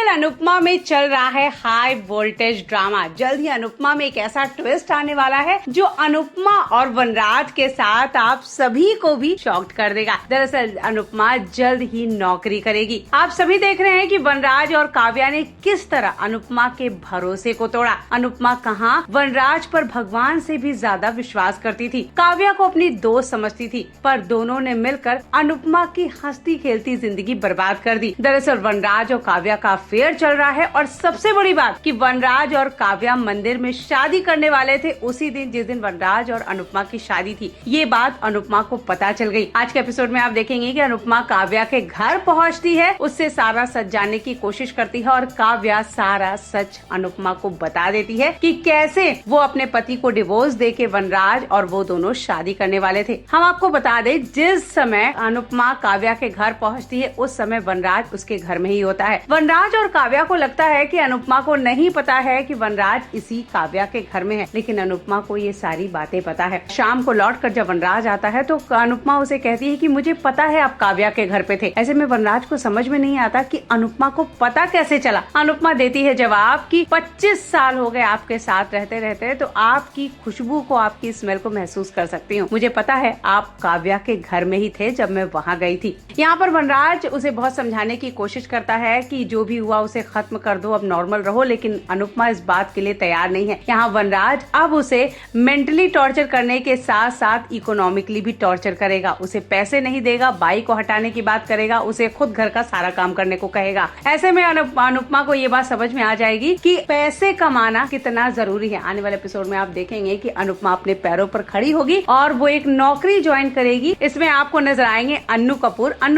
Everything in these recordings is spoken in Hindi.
सीरियल अनुपमा में चल रहा है हाई वोल्टेज ड्रामा। जल्द ही अनुपमा में एक ऐसा ट्विस्ट आने वाला है जो अनुपमा और वनराज के साथ आप सभी को भी शॉक्ड कर देगा। दरअसल अनुपमा जल्द ही नौकरी करेगी। आप सभी देख रहे हैं कि वनराज और काव्या ने किस तरह अनुपमा के भरोसे को तोड़ा। अनुपमा कहां वनराज पर भगवान से भी ज्यादा विश्वास करती थी। काव्या को अपनी दोस्त समझती थी, पर दोनों ने मिलकर अनुपमा की हंसती खेलती जिंदगी बर्बाद कर दी। दरअसल वनराज और काव्या का अफेयर चल रहा है और सबसे बड़ी बात कि वनराज और काव्या मंदिर में शादी करने वाले थे उसी दिन जिस दिन वनराज और अनुपमा की शादी थी। ये बात अनुपमा को पता चल गई। आज के एपिसोड में आप देखेंगे कि अनुपमा काव्या के घर पहुंचती है, उससे सारा सच जानने की कोशिश करती है और काव्या सारा सच अनुपमा को बता देती है कि कैसे वो अपने पति को डिवोर्स देके वनराज और वो दोनों शादी करने वाले थे। हम आपको बता दें, जिस समय अनुपमा काव्या के घर पहुंचती है उस समय वनराज उसके घर में ही होता है। वनराज और काव्या को लगता है कि अनुपमा को नहीं पता है कि वनराज इसी काव्या के घर में है, लेकिन अनुपमा को ये सारी बातें पता है। शाम को लौटकर जब वनराज आता है तो अनुपमा उसे कहती है कि मुझे पता है आप काव्या के घर पे थे। ऐसे में वनराज को समझ में नहीं आता कि अनुपमा को पता कैसे चला। अनुपमा देती है जवाब कि 25 साल हो गए आपके साथ रहते रहते, तो आपकी खुशबू को, आपकी स्मेल को महसूस कर सकती हूँ। मुझे पता है आप काव्या के घर में ही थे जब मैं वहाँ गई थी। यहाँ पर वनराज उसे बहुत समझाने की कोशिश करता है कि जो भी हुआ उसे खत्म कर दो, अब नॉर्मल रहो, लेकिन अनुपमा इस बात के लिए तैयार नहीं है। यहाँ वनराज अब उसे मेंटली टॉर्चर करने के साथ साथ इकोनॉमिकली भी टॉर्चर करेगा। उसे पैसे नहीं देगा, बाई को हटाने की बात करेगा, उसे खुद घर का सारा काम करने को कहेगा। ऐसे में अनुपमा को ये बात समझ में आ जाएगी कि पैसे कमाना कितना जरूरी है। आने वाले एपिसोड में आप देखेंगे कि अनुपमा अपने पैरों पर खड़ी होगी और वो एक नौकरी ज्वाइन करेगी। इसमें आपको नजर आएंगे अन्नू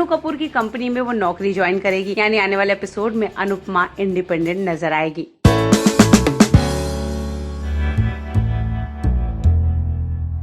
कपूर की कंपनी में वो नौकरी ज्वाइन करेगी। यानी आने वाले एपिसोड में अनुपमा इंडिपेंडेंट नजर आएगी।